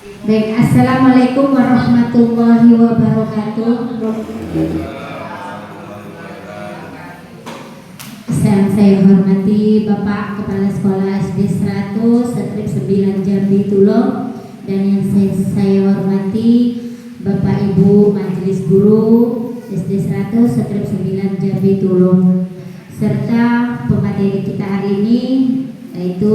Baik, assalamualaikum warahmatullahi wabarakatuh. Yang saya hormati Bapak Kepala Sekolah SD 100 Setrip 9 Jambi Tulung, dan yang saya hormati Bapak Ibu Majelis Guru SD 100 Setrip 9 Jambi Tulung, serta pemateri kita hari ini yaitu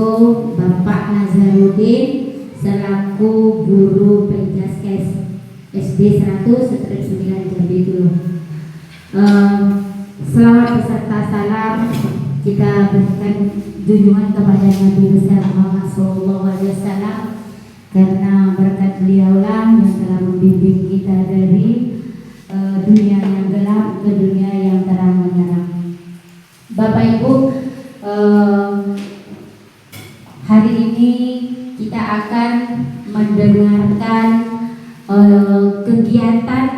Bapak Nazarudin selaku guru Penjaskes SD 100 Setrip 9 Jambi Tulung. Selamat beserta salam kita berikan junjungan kepada Nabi besar Muhammad SAW, karena berkat beliaulah yang telah membimbing kita dari dunia yang gelap ke dunia yang terang menerang. Bapak Ibu, hari ini kita akan mendengarkan kegiatan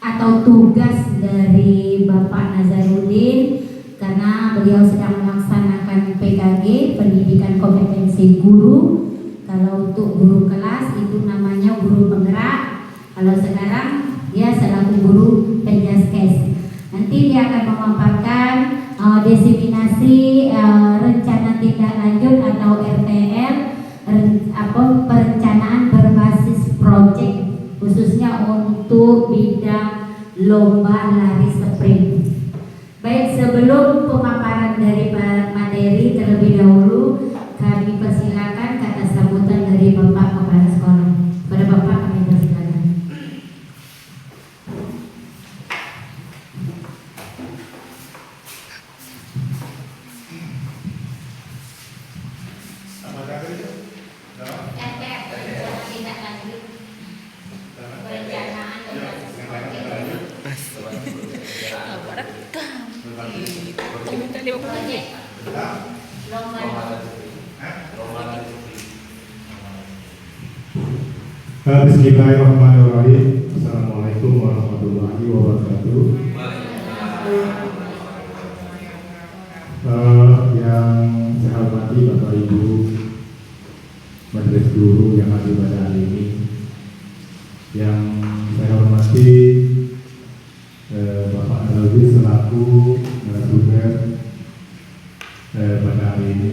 atau tugas dari Bapak Nazarudin, karena beliau sedang melaksanakan PKG, pendidikan kompetensi guru. Kalau untuk guru kelas itu namanya guru penggerak, kalau sekarang dia selaku guru Penjaskes. Nanti dia akan memaparkan diseminasi rencana tindak lanjut atau RTL, perencanaan berbasis proyek khususnya untuk bidang lomba lari sprint. Baik, sebelum pemaparan dari materi terlebih dahulu, kami persilakan kata sambutan dari Bapak Kepala Sekolah. Pada Bapak kami persilakan. Bismillahirrahmanirrahim. Assalamualaikum warahmatullahi wabarakatuh. Yang saya hormati Bapak Ibu Majelis Guru yang hadir pada hari ini, yang saya hormati Bapak Nazarudin selaku narasumber pada hari ini.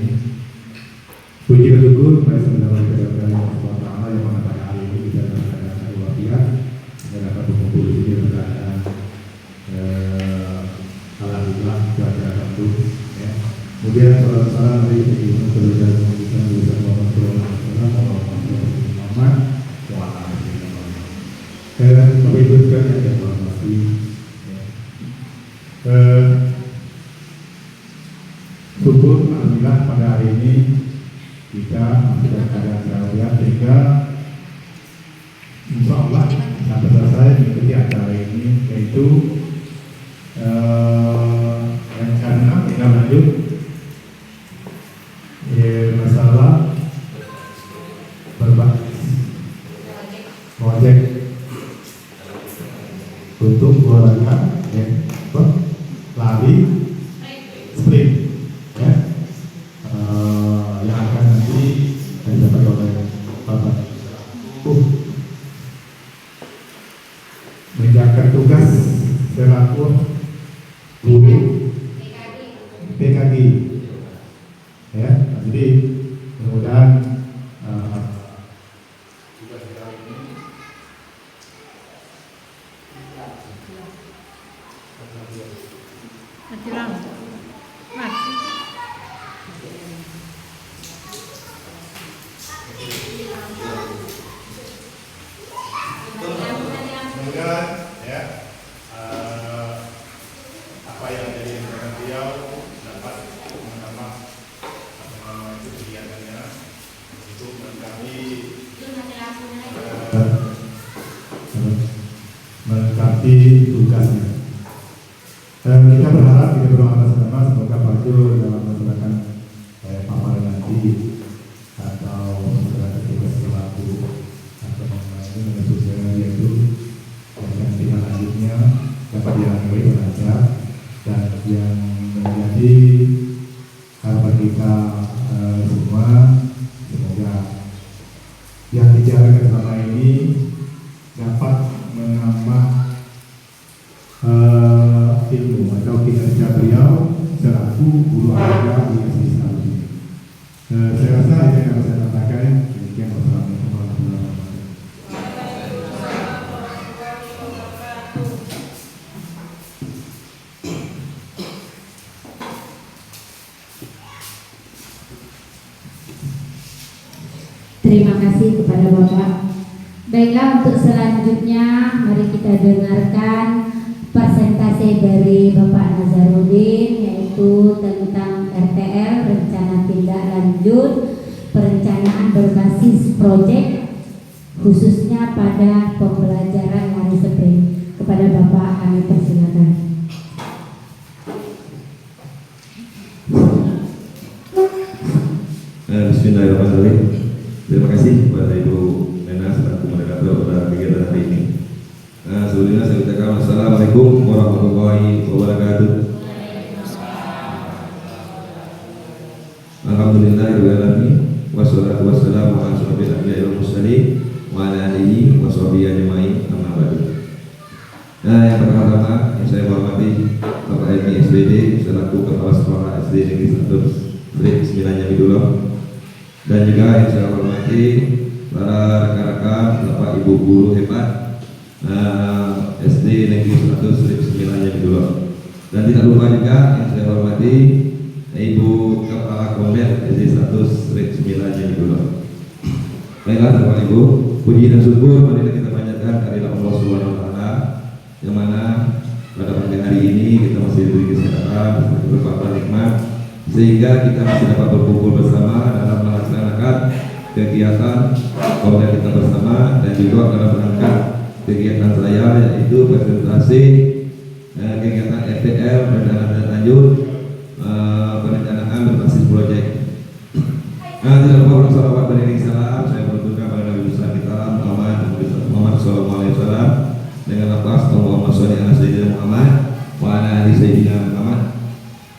Puji dan syukur kepada Sang Kedai yang SWT yang mana pada hari ini kita dalam keadaan walafiat dan dapat berkumpul di sini dalam keadaan alhamdulillah cuaca bagus. Kemudian salam dari Ibu Saudara kita bisa Muhammad dan Bapak Ibu sekalian yang hormati. Syukur alhamdulillah pada hari ini kita masih dalam keadaan sehat, sehingga insya Allah sampai selesai mengikuti acara ini, yaitu rencana tindak lanjut masalah berbasis proyek untuk olahraga lari sprint yang akan nanti didapat oleh Bapak. Menjalankan tugas selaku guru PKG, ya. Jadi mudah-mudahan tugas kita ini mudah-mudahan ya apa yang jadi rencana beliau dapat menambah kegiatannya untuk melengkapi tugasnya. Kita berharap, kita berdoa bersama semoga Pak Jul dalam melaksanakan paparan nanti atau melaksanakan tugas selaku atau mengenai sosial yaitu yang tindak lanjutnya dapat dilalui dengan lancar, dan yang menjadi harapan kita semua semoga yang dijalankan selama ini dapat menambah ilmu atau kinerja beliau selaku guru olahraga di SD Satu. Saya rasa itu yang harus saya sampaikan. Demikian, wassalamualaikum warahmatullahi wabarakatuh. Terima kasih kepada Bapak. Baiklah, untuk selanjutnya mari kita dengarkan presentasi dari Bapak Nazarudin, yaitu tentang RTL, rencana tindak lanjut perencanaan berbasis proyek, khususnya pada pembelajaran hari sprint. Kepada Bapak kami persilakan. Bismillahirrahmanirrahim. Terima kasih kepada Ibu Nena selaku moderator pada kegiatan hari ini. Sebelumnya saya ucapkan Assalamualaikum warahmatullahi wabarakatuh. Alhamdulillahirrahmanirrahim. Wassalatu wassalamu ala asyrofil anbiya'i wal mursalin wa ala alihi wa sahbihi ajma'in, amma ba'du. Yang pertama yang saya hormati Bapak Edi SBD selaku Kepala Sekolah SD Negeri 1 9 Jambi-Dulo, dan juga yang saya hormati para rekan-rekan Bapak Ibu guru hebat SD Negeri 1 9 Jambi-Dulo, dan tidak lupa juga yang saya hormati Ibu Kepala Komdet SD 1 9 Jambi-Dulo. Baiklah Bapak Ibu, puji dan syukur marilah kita panjatkan kehadirat Allah Subhanahu wa taala, yang mana pada pagi hari ini kita masih diberi kesehatan berlimpah nikmat, sehingga kita masih dapat berkumpul bersama dalam melaksanakan kegiatan komdet kita bersama, dan juga dalam rangka kegiatan saya yaitu presentasi kegiatan RTL, rencana tindak lanjut perencanaan berbasis proyek. Tidak lupa bersolawat beriring salam saya beruntukkan pada Nabi besar kita Muhammad sallallahu alaihi wasallam dengan lafaz Allahumma sholli ala sayyidina Muhammad wa ala ali sayyidina Muhammad.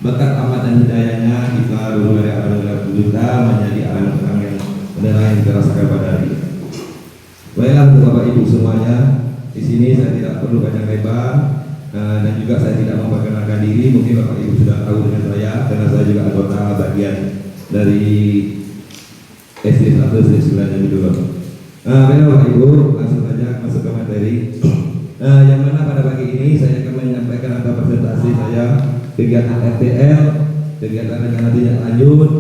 Berkat rahmat dan hidayahnya kita dulu dari alam juta menjadi alam terang yang benar yang kita rasakan pada hari ini. Baiklah untuk Bapak Ibu semuanya, di sini saya tidak perlu banyak lebar dan juga saya tidak memperkenalkan diri. Mungkin Bapak Ibu sudah tahu dengan saya karena saya juga anggota bagian dari SD 1 9 Jambi-Dulo. Baiklah Bapak Ibu, langsung saja masuk ke materi. Yang mana pada pagi ini saya akan menyampaikan atau presentasi saya kegiatan RTL, kegiatan rencana tindak lanjut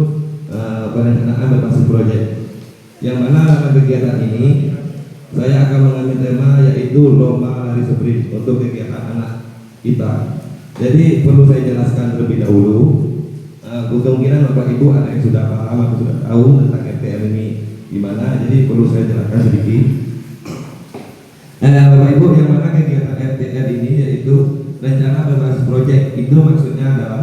perencanaan berbasis proyek. Yang mana dalam kegiatan ini saya akan mengambil tema yaitu lomba lari sprint untuk kegiatan anak kita. Jadi perlu saya jelaskan terlebih dahulu. Kemungkinan Bapak Ibu ada yang sudah paham atau sudah tahu tentang RTL ini gimana, jadi perlu saya jelaskan sedikit. Bapak Ibu, yang mana kegiatan RTL ini yaitu rencana berbasis proyek, itu maksudnya adalah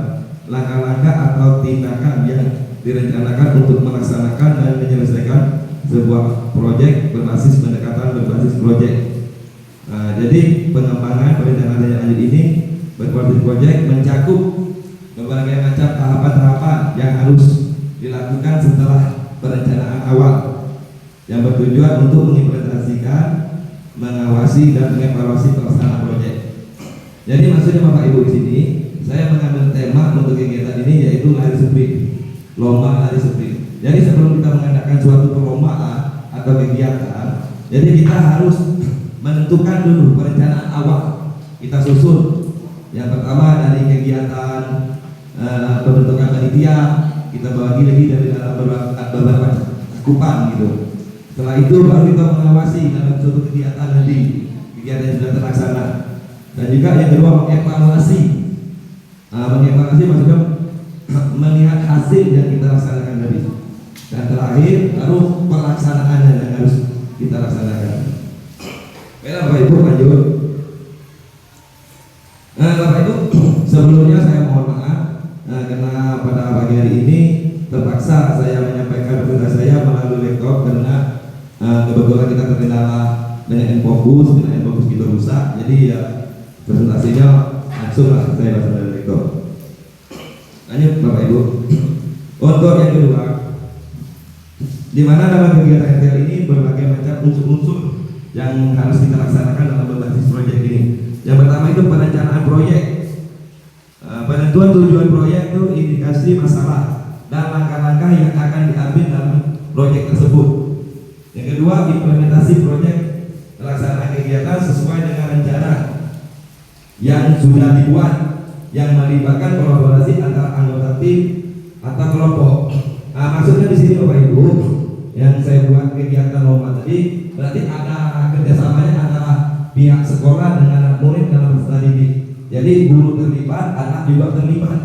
langkah-langkah atau tindakan yang direncanakan untuk melaksanakan dan menyelesaikan sebuah proyek berbasis pendekatan berbasis proyek. Jadi pengembangan perencanaan tindak lanjut ini berbasis proyek mencakup berbagai macam tahapan-tahapan yang harus dilakukan setelah perencanaan awal yang bertujuan untuk mengimplementasikan, mengawasi dan mengevaluasi pelaksanaan proyek. Jadi maksudnya Bapak Ibu di sini saya mengambil tema untuk kegiatan ini yaitu lari sprint, lomba lari sprint. Jadi sebelum kita mengadakan suatu perlombaan atau kegiatan, jadi kita harus menentukan dulu perencanaan awal. Kita susun. Yang pertama dari kegiatan pembentukan panitia, kita bagi lagi dari dalam beberapa cakupan gitu. Setelah itu baru kita mengawasi dalam suatu kegiatan nanti, kegiatan yang sudah terlaksana. Dan juga yang kedua mengevaluasi. Mengevaluasi maksudnya melihat hasil yang kita laksanakan tadi. Dan terakhir baru pelaksanaannya yang harus kita laksanakan. Baiklah Bapak Ibu, lanjut. Bapak Ibu, sebelumnya saya mohon maaf karena pada pagi hari ini terpaksa saya menyampaikan presentasi saya melalui laptop karena kebetulan kita terkendala dengan Enfokus kita rusak, jadi ya presentasinya langsung lah saya baca dari laptop. Lanjut Bapak Ibu. Untuk yang kedua, di mana dalam kegiatan RTL ini berbagai macam unsur-unsur yang harus kita laksanakan dalam berbasis proyek ini. Yang pertama itu perencanaan proyek, penentuan tujuan proyek itu indikasi masalah dan langkah-langkah yang akan diambil dalam proyek tersebut. Yang kedua, implementasi proyek, pelaksanaan kegiatan sesuai dengan rencana yang sudah dibuat yang melibatkan kolaborasi antara anggota tim atau kelompok. Nah, maksudnya di sini Bapak Ibu, yang saya buat kegiatan lomba tadi berarti ada kerjasamanya antara pihak sekolah dengan anak murid dalam peserta didik. Jadi guru terlibat, anak juga terlibat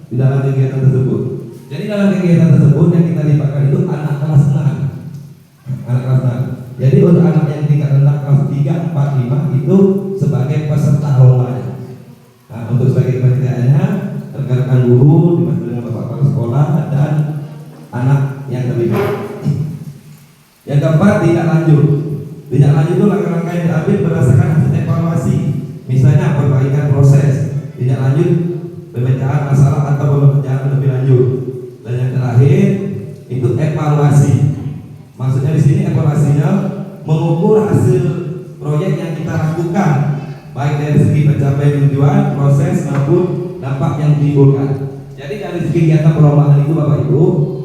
di dalam kegiatan tersebut. Jadi dalam kegiatan tersebut yang kita libatkan itu anak kelas 6. Anak kelas 6. Jadi untuk anak yang tingkat rendah kelas 3, 4, 5 itu sebagai peserta lombanya. Nah, untuk sebagai panitianya rekan-rekan guru dibantu dengan bapak kepala sekolah dan anak yang terlibat. Yang keempat, tindak lanjut. Tindak lanjut itu langkah-langkah yang diambil berdasarkan hasil evaluasi. Misalnya perbaikan proses. Tindak lanjut pemecahan masalah atau pemecahan lebih lanjut. Dan yang terakhir itu evaluasi. Maksudnya di sini evaluasinya mengukur hasil proyek yang kita lakukan, baik dari segi pencapaian tujuan, proses maupun dampak yang ditimbulkan. Jadi dari segi kegiatan perlombaan itu Bapak Ibu,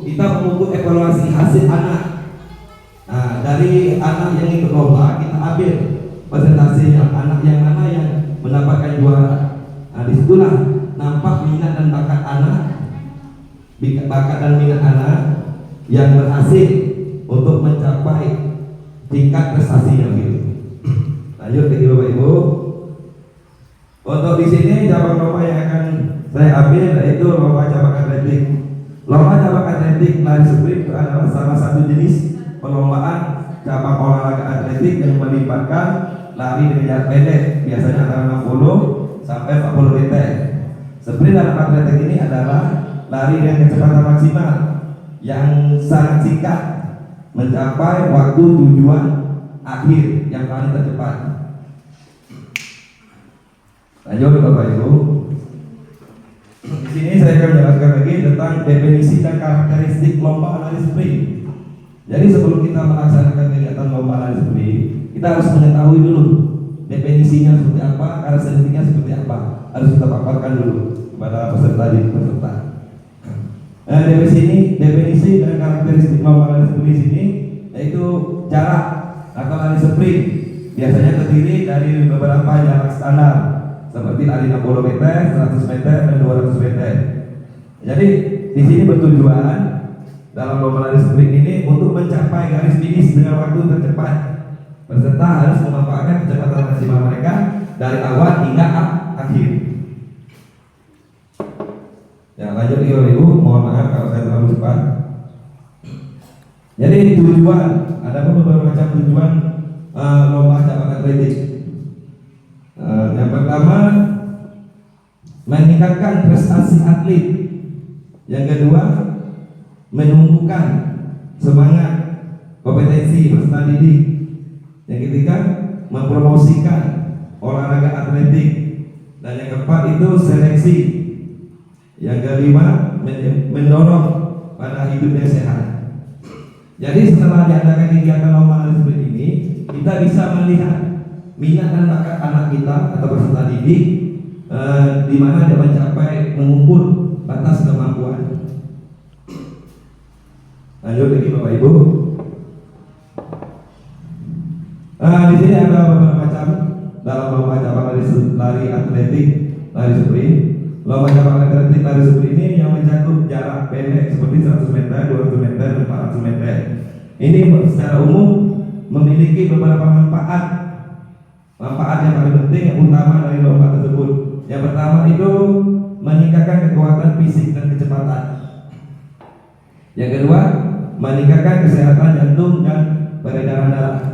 kita mengukur evaluasi hasil anak. Nah, dari anak yang ikut lomba kita ambil presentasinya, anak yang mana yang mendapatkan juara. Nah, disitulah nampak minat dan bakat anak, bakat dan minat anak yang berhasil untuk mencapai tingkat prestasinya gitu. Lanjut lagi Bapak Ibu. Untuk di sini cabang lomba yang akan saya ambil yaitu lomba cabang atletik. Lomba cabang atletik lari sprint itu adalah salah satu jenis perlombaan cabang olahraga atletik yang melibatkan lari dengan jarak pendek, biasanya antara 60 sampai 40 meter. Sprint dalam atletik ini adalah lari dengan kecepatan maksimal yang sangat singkat mencapai waktu tujuan akhir yang paling tercepat. Lanjut Bapak Ibu. Di sini saya akan menjelaskan lagi tentang definisi dan karakteristik lomba lari sprint. Jadi sebelum kita melaksanakan kegiatan lomba lari sprint, kita harus mengetahui dulu definisinya seperti apa, karakteristiknya seperti apa. Harus kita paparkan dulu kepada peserta peserta. Nah, definisi dan karakteristik lomba lari sprint di sini yaitu jarak atau lari sprint biasanya terdiri dari beberapa jarak standar seperti lari 60 meter, 100 meter, dan 200 meter. Jadi di sini bertujuan dalam lomba lari sprint ini untuk mencapai garis finish dengan waktu tercepat. Peserta harus memanfaatkan kecepatan maksimal mereka dari awal hingga akhir. Ya, lanjut Ibu, mohon maaf kalau saya terlalu cepat. Jadi tujuan, ada beberapa macam tujuan lomba cabang atletik. Yang pertama, meningkatkan prestasi atlet. Yang kedua, menumbuhkan semangat kompetensi peserta didik. Yang ketiga, mempromosikan olahraga atletik. Dan yang keempat itu seleksi. Yang kelima, mendorong pada hidup yang sehat. Jadi setelah diadakan kegiatan lomba lari sprint ini, kita bisa melihat minat dan bakat anak kita atau peserta didik di mana dia mencapai mengukur batas kemampuan. Lanjut lagi Bapak Ibu. Di sini ada beberapa macam dalam lomba cabang lari atletik, lari sprint. Lomba cabang atletik lari sprint ini yang mencakup jarak pendek seperti 100 meter, 200 meter, dan 400 meter. Ini secara umum memiliki beberapa manfaat yang paling penting yang utama dari lomba tersebut. Yang pertama itu meningkatkan kekuatan fisik dan kecepatan. Yang kedua, meningkatkan kesehatan jantung dan peredaran darah.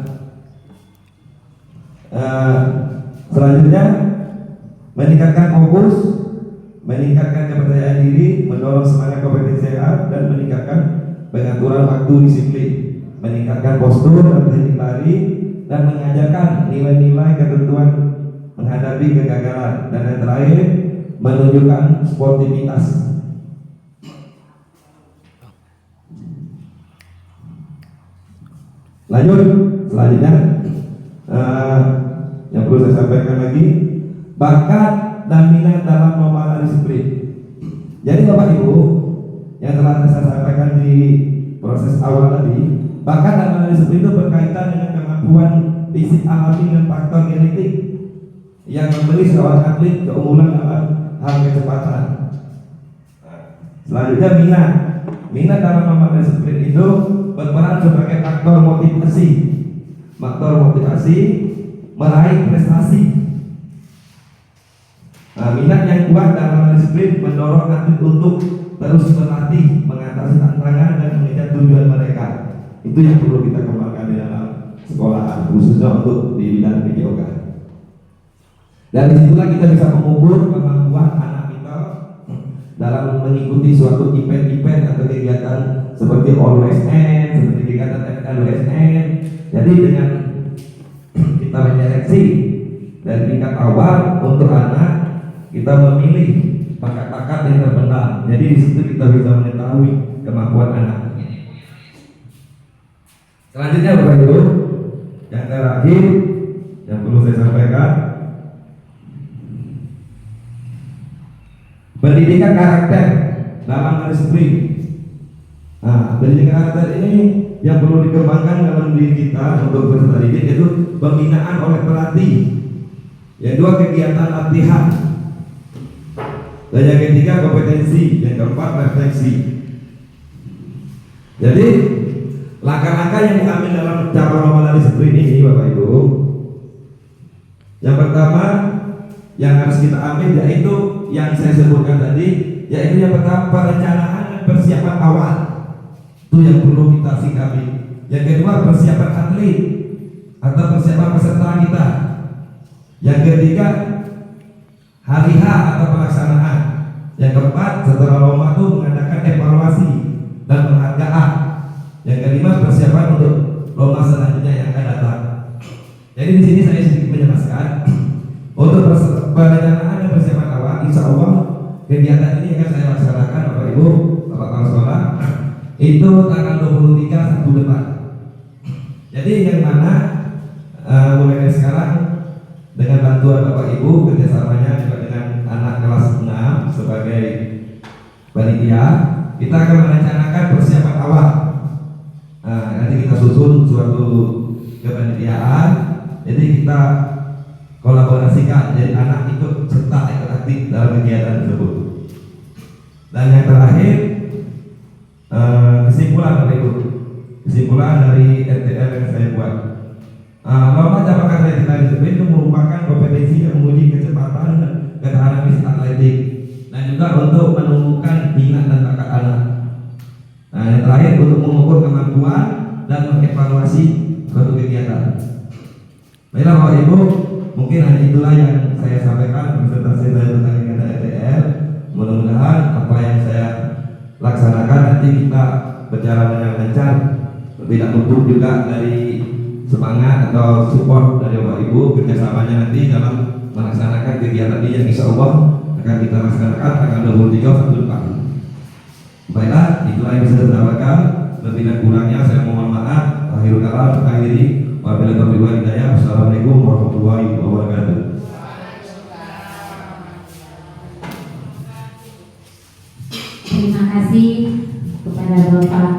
Selanjutnya, meningkatkan fokus, meningkatkan kepercayaan diri, mendorong semangat kompetensi sehat, dan meningkatkan pengaturan waktu disiplin, meningkatkan postur dan teknik lari, dan mengajarkan nilai-nilai ketentuan menghadapi kegagalan. Dan yang terakhir, menunjukkan sportivitas. Lanjut, selanjutnya yang perlu saya sampaikan lagi, bakat dan minat dalam lomba lari sprint. Jadi Bapak Ibu, yang telah saya sampaikan di proses awal tadi, bakat dan lari sprint itu berkaitan dengan kemampuan fisik alami dan faktor genetik yang memberi seorang atlet keunggulan dalam hal kecepatan. Selanjutnya minat dalam lomba lari sprint itu berperan sebagai faktor motivasi meraih prestasi. Minat yang kuat dalam lari sprint mendorong atlet untuk terus berlatih, mengatasi tantangan dan mengejar tujuan mereka. Itu yang perlu kita kembangkan di dalam sekolah, khususnya untuk di bidang PJOK. Dari situlah kita bisa mengukur kemampuan anak kita dalam mengikuti suatu event-event atau kegiatan seperti OSN, seperti kegiatan FLSN. Jadi dengan kita menyeleksi dari tingkat awal untuk anak, kita memilih bakat-bakat yang terpendam. Jadi di situ kita bisa mengetahui kemampuan anak. Selanjutnya Bapak Ibu, yang terakhir yang perlu saya sampaikan, pendidikan karakter dalam lari sprint. Pendidikan karakter ini yang perlu dikembangkan dalam diri kita untuk peserta didik, yaitu pembinaan oleh pelatih. Yang kedua, kegiatan latihan. Dan yang ketiga, kompetensi. Yang keempat, refleksi. Jadi langkah-langkah yang diambil dalam cabang lomba lari sprint ini Bapak Ibu, yang pertama yang harus kita ambil yaitu yang saya sebutkan tadi, yaitu yang pertama perencanaan dan persiapan awal. Itu yang perlu kita sikapi. Yang kedua, persiapan atlet atau persiapan peserta kita. Yang ketiga, hari H atau pelaksanaan. Yang keempat, setelah lomba itu mengadakan evaluasi dan penghargaan. Yang kelima, persiapan untuk lomba selanjutnya yang akan datang. Jadi di sini saya sedikit menjelaskan untuk perencanaan dan persiapan awal. Insya Allah kegiatan ini akan saya laksanakan Bapak Ibu, Bapak Kepala Sekolah, itu tanggal 23 1 depan. Jadi yang mana mulai dari sekarang dengan bantuan Bapak Ibu, kerjasamanya juga dengan anak kelas 6 sebagai panitia, kita akan merencanakan persiapan awal. Nanti kita susun suatu kepanitiaan, jadi kita kolaborasikan, jadi anak ikut serta ikut aktif dalam kegiatan tersebut. Dan yang terakhir, kesimpulan Bapak Ibu, kesimpulan dari RTL yang saya buat. Lomba cabang atletik lari sprint itu merupakan kompetensi yang menguji kecepatan dan ketahanan fisik atletik, dan juga untuk menumbuhkan minat dan bakat anak. Yang terakhir, untuk mengukur kemampuan dan mengevaluasi suatu kegiatan. Baiklah Bapak Ibu, mungkin hanya itulah yang saya sampaikan presentasi saya tentang kegiatan RTL. Mudah-mudahan apa yang saya laksanakan nanti kita berjalan dengan lancar, tidak luput juga dari semangat atau support dari Bapak Ibu, kerjasamanya nanti dalam melaksanakan kegiatan ini yang insya Allah akan kita laksanakan tanggal 23 1 depan. Baiklah, itulah yang bisa saya sampaikan. Lebih dan kurangnya saya mohon maaf. Akhirul kalam, akhiri. Wabillahi taufiq wal hidayah. Assalamualaikum warahmatullahi wabarakatuh. Terima kasih kepada Bapak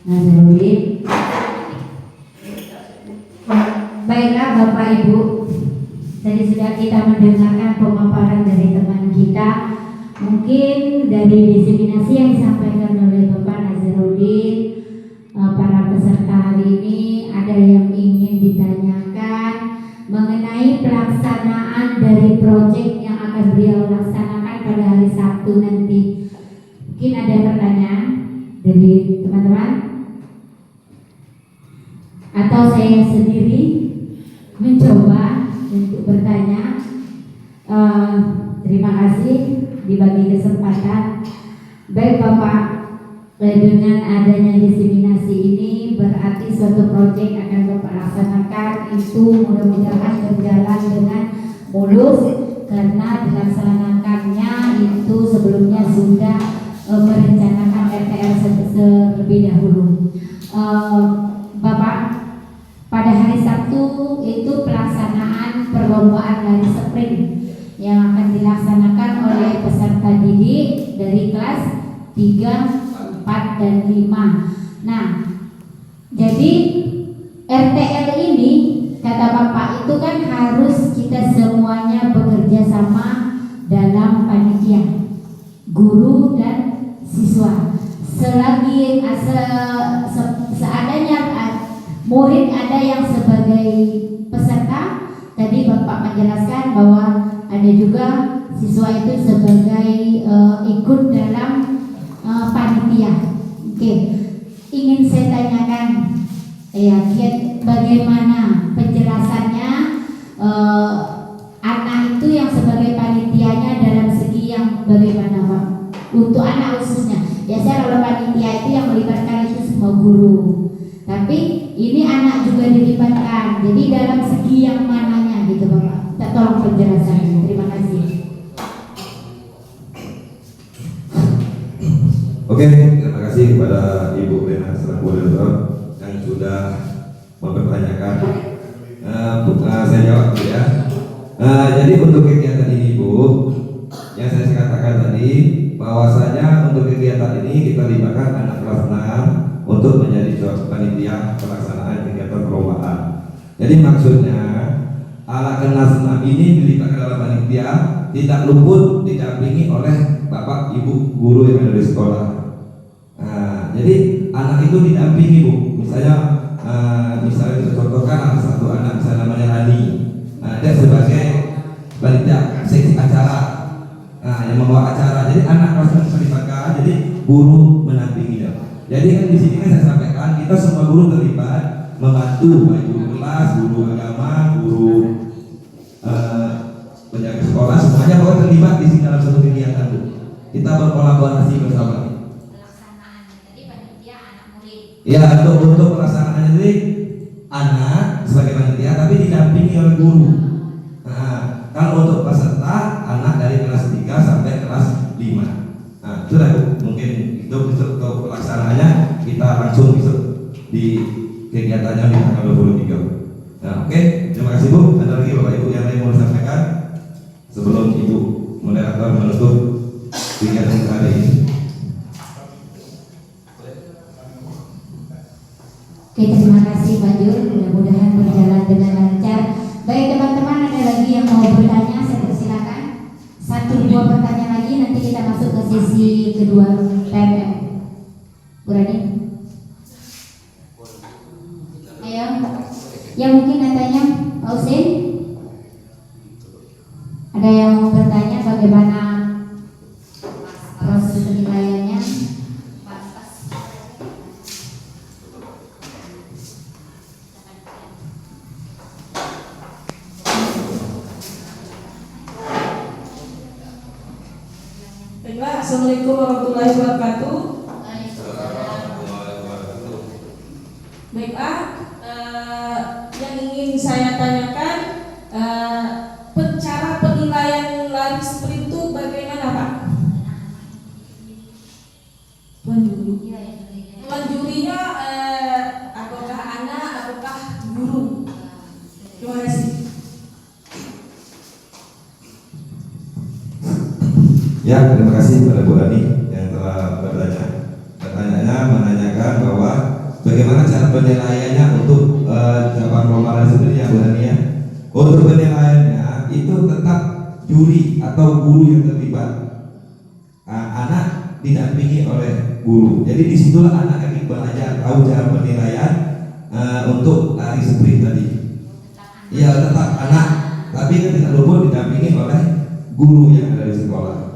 Nazarudin. Baiklah Bapak Ibu, tadi sudah kita mendengarkan pemaparan dari teman kita. Mungkin dari diseminasi yang disampaikan oleh Bapak Nazarudin, para peserta hari ini ada yang ingin ditanyakan mengenai pelaksanaan dari proyek yang akan beliau laksanakan pada hari Sabtu nanti. Mungkin ada pertanyaan dari teman-teman, atau saya sendiri mencoba untuk bertanya. Terima kasih dibagi kesempatan. Baik Bapak, dengan adanya diseminasi ini berarti suatu proyek akan Bapak laksanakan itu mudah-mudahan berjalan dengan mulus, karena dilaksanakannya itu sebelumnya sudah merencanakan RTL terlebih dahulu. Bapak, itu pelaksanaan perlombaan lari sprint yang akan dilaksanakan oleh peserta didik dari kelas 3, 4, dan 5. Nah, jadi RTL ini kata Bapak itu kan harus kita semuanya bekerja sama dalam panitia, guru dan siswa. Selagi seadanya murid ada yang sebagai peserta, tadi Bapak menjelaskan bahwa ada juga siswa itu sebagai ikut dalam panitia. Oke, ingin saya tanyakan ya, bagaimana penjelasannya anak itu yang sebagai panitianya dalam segi yang bagaimana Pak? Untuk anak khususnya, biasanya kalau panitia itu yang melibatkan itu semua guru. Tapi ini anak juga dilibatkan. Jadi dalam segi yang mananya gitu Bapak? Kita tolong penjelasannya. Terima kasih. Oke, terima kasih kepada Ibu Rena Serabulir yang sudah mempertanyakan. Saya jawab dulu ya. Jadi untuk kegiatan ini Bu, yang saya katakan tadi, bahwasanya untuk kegiatan ini kita libatkan anak kelas 6 untuk menjadi panitia pelaksanaan kegiatan perlombaan. Jadi maksudnya anak kelas 6 ini dilibatkan dalam panitia, tidak luput didampingi oleh Bapak Ibu guru yang ada di sekolah. Nah, jadi anak itu didampingi Bu. Misalnya kita contohkan ada satu anak misalnya namanya Rani. Dia sebagai panitia seksi acara, yang membawa acara. Jadi anak kelas terlibat, jadi guru mendampingi dia. Jadi kan di sini kan saya sampaikan kita semua guru terlibat membantu baik guru kelas, guru agama, guru penjaga sekolah, semuanya bahwa terlibat di sini dalam satu kegiatan Bu. Kita berkolaborasi bersama. Pelaksanaan tadi panitia anak murid. Ya, untuk pelaksanaan jadi anak sebagai panitia tapi didampingi oleh guru. Nah, kalau untuk peserta anak dari kelas 3 sampai kelas 5. Nah, sudah Bu, mungkin itu untuk pelaksanaannya kita langsung besok di kegiatannya di tanggal 23. Nah, oke, terima kasih Bu. Ada lagi Bapak Ibu yang lain mau disampaikan sebelum Ibu moderator menutup kegiatan hari ini? Oke, terima kasih Pak Jur. Mudah-mudahan berjalan dengan lancar. Baik teman-teman, ada lagi yang mau bertanya, saya persilakan. 1-2 pertanyaan lagi, nanti kita masuk ke sesi kedua PMM. Berani? Ayo, yang mungkin katanya Pak Husin, ada yang mau bertanya bagaimana proses penilaiannya? Baiklah, Assalamualaikum warahmatullahi wabarakatuh. Baiklah, yang ingin saya tanyakan, cara penilaian lari sprint itu bagaimana Pak? Tuan juri. Tuan jurinya apakah anak, apakah guru? Terima kasih. Ya, terima kasih kepada Bu Ani yang telah bertanya. Pertanyaannya menanyakan bahwa bagaimana cara penilaiannya untuk cabang lomba sendiri ya Bu Ani ya. Untuk penilaiannya itu tetap juri atau guru yang terlibat. Anak didampingi oleh guru. Jadi disitulah anak akan belajar tahu cara penilaian untuk lari sprint tadi. Ya tetap anak, tapi kan tidak luput didampingi oleh guru yang ada di sekolah.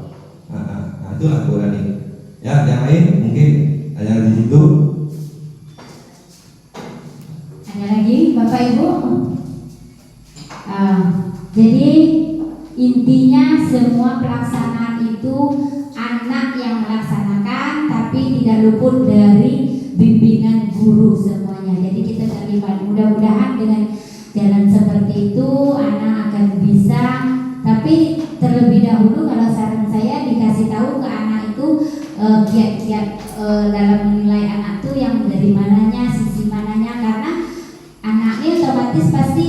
Nah, itulah Bu Rani. Ya, yang lain mungkin hanya di situ. Ada lagi Bapak Ibu? Jadi intinya semua pelaksanaan itu anak yang melaksanakan, tapi tidak luput dari bimbingan guru semuanya. Jadi kita terlibat. Mudah-mudahan dengan jalan seperti itu anak akan bisa. Tapi terlebih dahulu kalau saran saya dikasih tahu ke anak itu kiat-kiat dalam menilai anak itu yang dari mananya, sisi mananya, karena anaknya otomatis pasti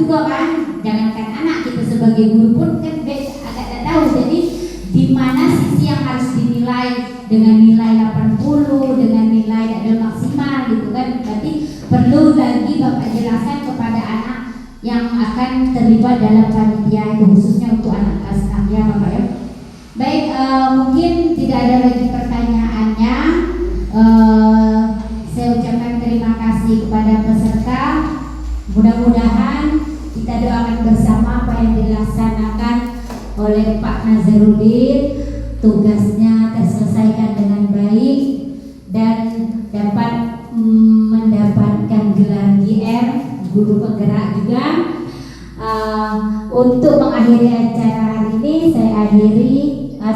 juga kan, jangankan anak, kita sebagai guru pun kan agak tak tahu. Jadi di mana sisi yang harus dinilai dengan nilai 80, dengan nilai ada maksimal gitu kan. Berarti perlu lagi Bapak jelaskan kepada anak yang akan terlibat dalam panitia itu, khususnya untuk anak kelas 6 ya Bapak ya. Baik, mungkin tidak ada lagi pertanyaannya. Saya ucapkan terima kasih kepada peserta. Mudah-mudahan kita doakan bersama apa yang dilaksanakan oleh Pak Nazarudin, tugasnya terselesaikan dengan baik dan dapat mendapatkan gelar GR, guru penggerak juga. Untuk mengakhiri acara hari ini saya akhiri.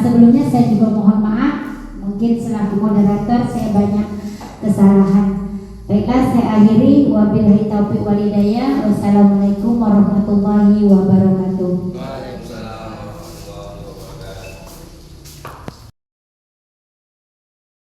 Sebelumnya saya juga mohon maaf, mungkin selaku moderator saya banyak kesalahan. Baiklah, saya akhiri. Wabillahi taufiq wal hidayah. Wassalamualaikum warahmatullahi wabarakatuh.